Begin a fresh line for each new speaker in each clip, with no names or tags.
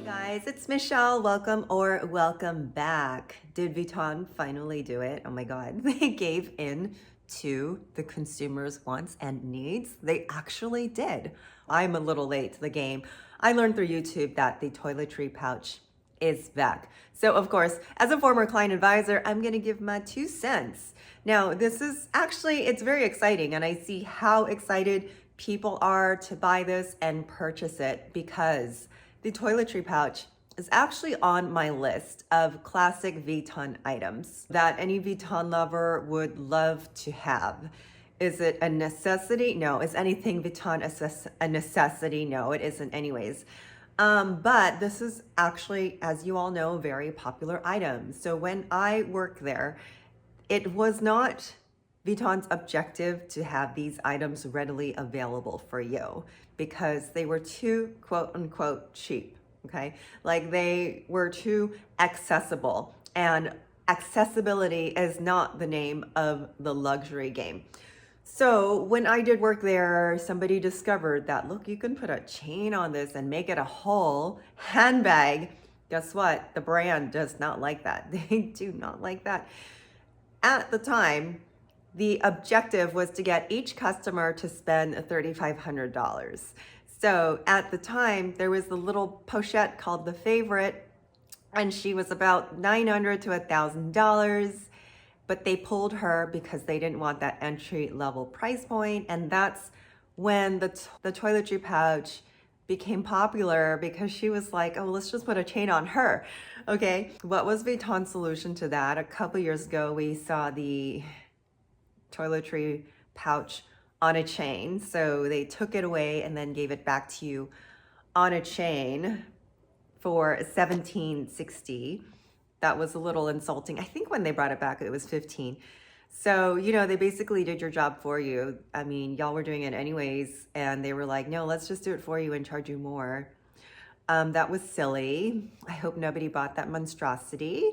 Guys, it's Michelle. Welcome or welcome back. Did Vuitton finally do it? Oh my God, they gave in to the consumer's wants and needs. They actually did. I'm a little late to the game. I learned through YouTube that the toiletry pouch is back. So of course, as a former client advisor, I'm gonna give my 2 cents. Now, this is actually, it's very exciting, and I see how excited people are to buy this and purchase it because the toiletry pouch is actually on my list of classic Vuitton items that any Vuitton lover would love to have. Is it a necessity? No. Is anything Vuitton a necessity? No, it isn't anyways. But this is actually, as you all know, a very popular item. So when I worked there, it was not Vuitton's objective to have these items readily available for you because they were too quote unquote cheap, okay? Like they were too accessible, and accessibility is not the name of the luxury game. So when I did work there, somebody discovered that, look, you can put a chain on this and make it a whole handbag. Guess what? The brand does not like that. They do not like that. At the time, the objective was to get each customer to spend $3,500. So at the time, there was the little pochette called the Favorite, and she was about $900 to $1,000, but they pulled her because they didn't want that entry level price point. And that's when the toiletry pouch became popular because she was like, oh, let's just put a chain on her. Okay, what was Vuitton's solution to that? A couple years ago, we saw the toiletry pouch on a chain. So they took it away and then gave it back to you on a chain for $17.60. That was a little insulting. I think when they brought it back, it was $15. So, you know, they basically did your job for you. I mean, y'all were doing it anyways. And they were like, no, let's just do it for you and charge you more. That was silly. I hope nobody bought that monstrosity.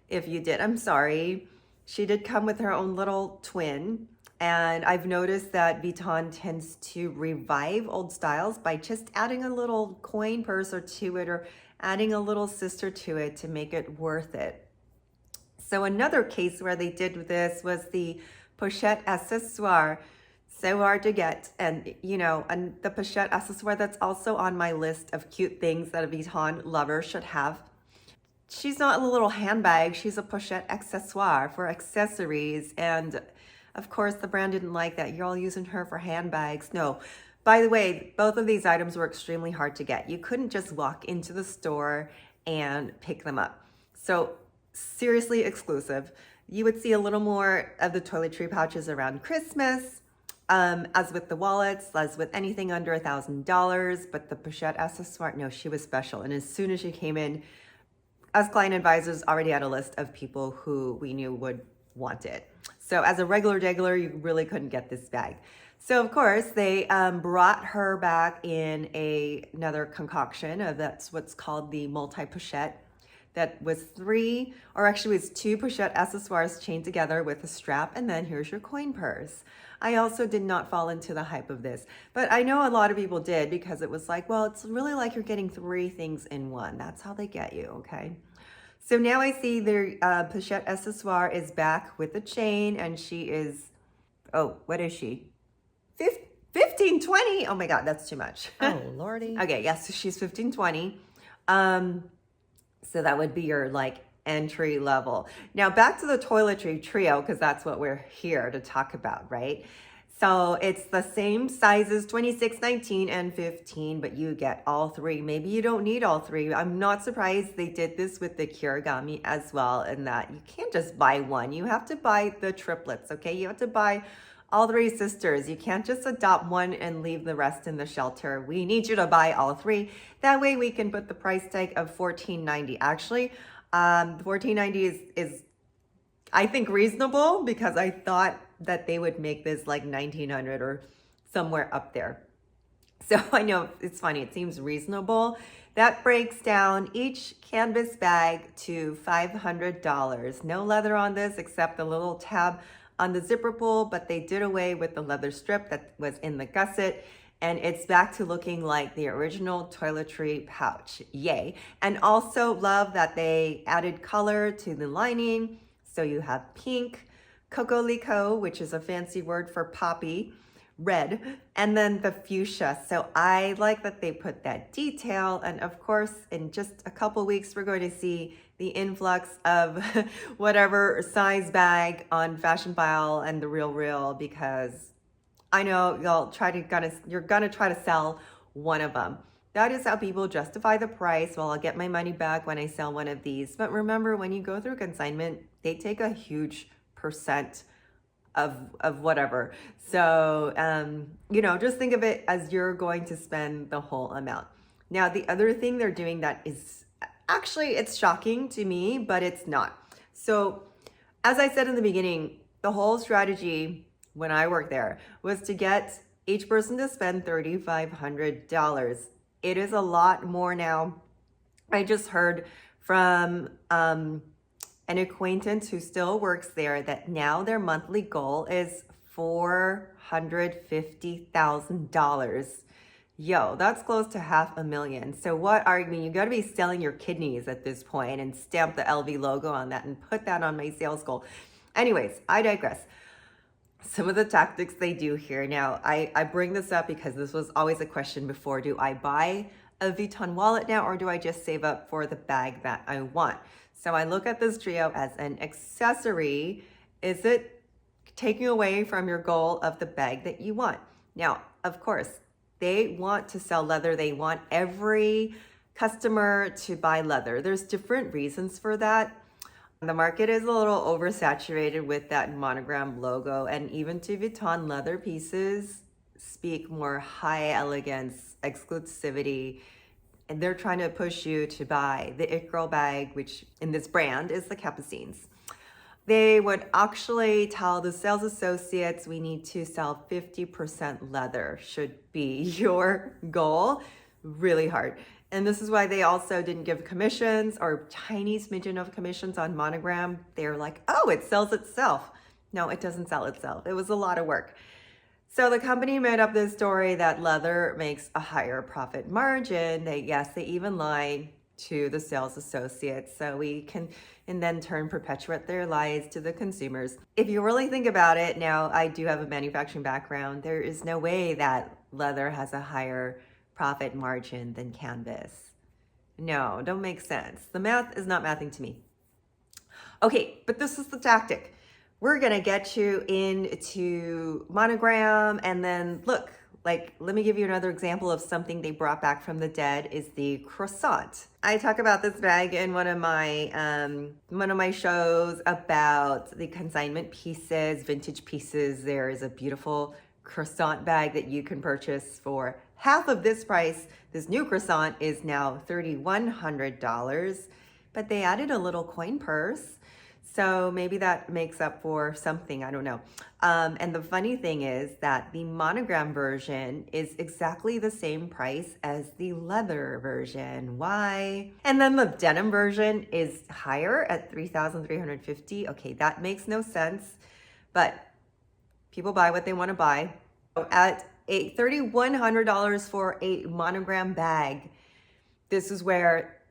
If you did, I'm sorry. She did come with her own little twin. And I've noticed that Vuitton tends to revive old styles by just adding a little coin purse or to it, or adding a little sister to it to make it worth it. So another case where they did this was the pochette accessoire. So hard to get. And, you know, and the pochette accessoire that's also on my list of cute things that a Vuitton lover should have. She's not a little handbag. She's a pochette accessoire for accessories. And of course, the brand didn't like that. You're all using her for handbags. No. By the way, both of these items were extremely hard to get. You couldn't just walk into the store and pick them up. So seriously exclusive. You would see a little more of the toiletry pouches around Christmas, as with the wallets, as with anything under $1,000. But the pochette accessoire, no, she was special. And as soon as she came in, us client advisors already had a list of people who we knew would want it. So as a regular degular, you really couldn't get this bag. So of course they brought her back in another concoction of, that's what's called the multi-pochette. That was three, or actually it was two pochette accessoires chained together with a strap, and then here's your coin purse. I also did not fall into the hype of this, but I know a lot of people did because it was like, well, it's really like you're getting three things in one. That's how they get you, okay? So now I see their pochette accessoire is back with the chain, and she is, oh, what is she? 15, 20? Oh my God, that's too much.
Oh, Lordy.
Okay, yes, so she's 15, 20. So that would be your like entry level. Now back to the toiletry trio, because that's what we're here to talk about, right? So it's the same sizes, 26, 19, and 15, but you get all three. Maybe you don't need all three. I'm not surprised they did this with the Kirigami as well, in that you can't just buy one. You have to buy the triplets, okay? You have to buy all three sisters. You can't just adopt one and leave the rest in the shelter. We need you to buy all three. That way we can put the price tag of $14.90. Actually, $14.90 is I think reasonable, because I thought that they would make this like $1,900 or somewhere up there. So I know it's funny, it seems reasonable. That breaks down each canvas bag to $500. No leather on this except the little tab on the zipper pull, but they did away with the leather strip that was in the gusset. and it's back to looking like the original toiletry pouch. Yay. And also love that they added color to the lining. So you have pink, cocolico, which is a fancy word for poppy, red, and then the fuchsia. So I like that they put that detail. And of course, in just a couple weeks, we're going to see the influx of whatever size bag on Fashion File and The Real, because I know you're gonna try to sell one of them. That is how people justify the price. Well, I'll get my money back when I sell one of these. But remember, when you go through consignment, they take a huge percent of whatever. So, just think of it as you're going to spend the whole amount. Now, the other thing they're doing that is actually, it's shocking to me, but it's not. So, as I said in the beginning, the whole strategy when I worked there was to get each person to spend $3,500. It is a lot more now. I just heard from an acquaintance who still works there that now their monthly goal is $450,000. Yo, that's close to $500,000. So you got to be selling your kidneys at this point and stamp the LV logo on that and put that on my sales goal. Anyways, I digress. Some of the tactics they do here. Now, I bring this up because this was always a question before. Do I buy a Vuitton wallet now, or do I just save up for the bag that I want? So I look at this trio as an accessory. Is it taking away from your goal of the bag that you want? Now, of course, they want to sell leather. They want every customer to buy leather. There's different reasons for that. The market is a little oversaturated with that monogram logo, and even to Vuitton, leather pieces speak more high elegance, exclusivity, and they're trying to push you to buy the It Girl bag, which in this brand is the Capucines. They would actually tell the sales associates, we need to sell 50% leather should be your goal. Really hard. And this is why they also didn't give commissions or tiny smidgen of commissions on monogram. They're like, oh, it sells itself. No, it doesn't sell itself. It was a lot of work. So the company made up this story that leather makes a higher profit margin. They even lie to the sales associates so we can and then turn perpetuate their lies to the consumers. If you really think about it, now I do have a manufacturing background. There is no way that leather has a higher profit margin than canvas. No, don't make sense. The math is not mathing to me. Okay, but this is the tactic. We're gonna get you into monogram, and then look, let me give you another example of something they brought back from the dead is the croissant. I talk about this bag in one of my shows about the consignment pieces, vintage pieces. There is a beautiful croissant bag that you can purchase for half of this price. This new croissant is now $3,100, but they added a little coin purse. So maybe that makes up for something, I don't know. And the funny thing is that the monogram version is exactly the same price as the leather version. Why? And then the denim version is higher at $3,350. Okay, that makes no sense, but people buy what they want to buy. At $3,100 for a monogram bag, this is where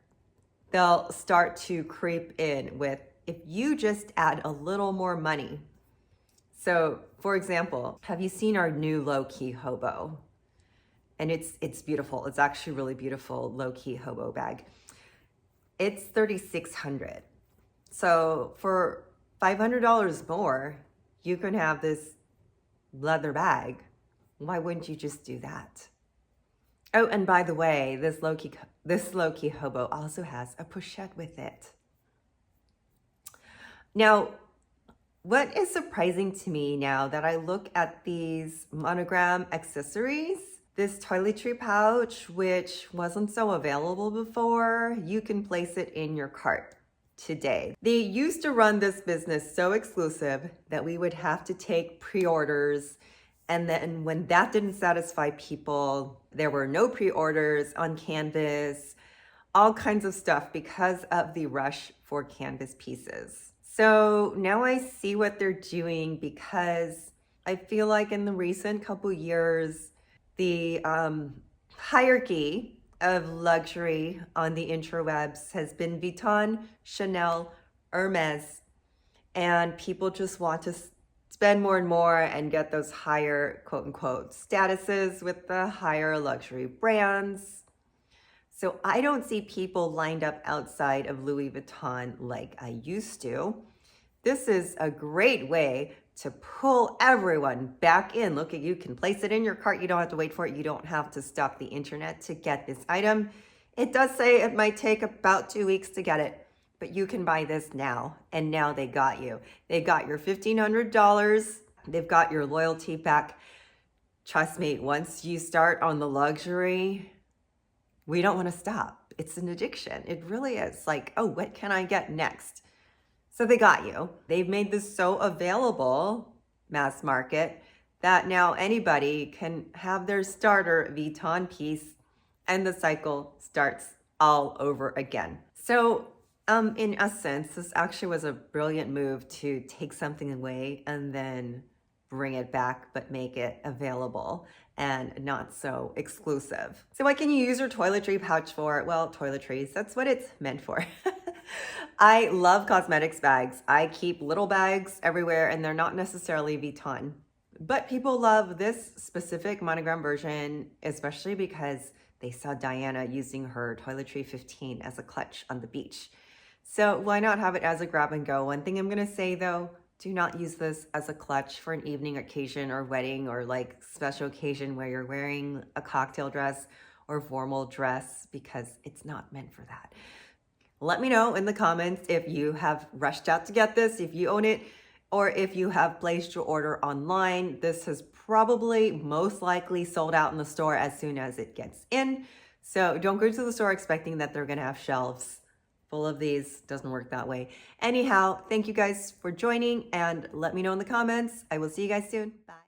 they'll start to creep in with, if you just add a little more money. So for example, have you seen our new low-key hobo? And it's beautiful. It's actually really beautiful low-key hobo bag. It's $3,600. So for $500 more, you can have this leather bag. Why wouldn't you just do that? Oh, and by the way, this low-key hobo also has a pochette with it. Now, what is surprising to me now that I look at these monogram accessories, this toiletry pouch, which wasn't so available before, you can place it in your cart today. They used to run this business so exclusive that we would have to take pre-orders, and then when that didn't satisfy people, there were no pre-orders on canvas, all kinds of stuff because of the rush for canvas pieces. So now I see what they're doing, because I feel like in the recent couple years, The hierarchy of luxury on the interwebs has been Vuitton, Chanel, Hermes, and people just want to spend more and more and get those higher quote unquote statuses with the higher luxury brands. So I don't see people lined up outside of Louis Vuitton like I used to. This is a great way to pull everyone back in. Look, you can place it in your cart. You don't have to wait for it. You don't have to stalk the internet to get this item. It does say it might take about 2 weeks to get it, but you can buy this now. And now they got you. They got your $1,500. They've got your loyalty back. Trust me, once you start on the luxury, we don't want to stop. It's an addiction. It really is. Like, oh, what can I get next? So they got you. They've made this so available, mass market, that now anybody can have their starter Vuitton piece and the cycle starts all over again. So in essence, this actually was a brilliant move to take something away and then bring it back, but make it available and not so exclusive. So what can you use your toiletry pouch for? Well, toiletries, that's what it's meant for. I love cosmetics bags. I keep little bags everywhere and they're not necessarily Vuitton. But people love this specific monogram version, especially because they saw Diana using her Toiletry 15 as a clutch on the beach. So why not have it as a grab and go? One thing I'm gonna say though, do not use this as a clutch for an evening occasion or wedding or like special occasion where you're wearing a cocktail dress or formal dress, because it's not meant for that. Let me know in the comments if you have rushed out to get this, if you own it, or if you have placed your order online. This has probably most likely sold out in the store as soon as it gets in. So don't go to the store expecting that they're gonna have shelves full of these. Doesn't work that way. Anyhow, thank you guys for joining and let me know in the comments. I will see you guys soon. Bye.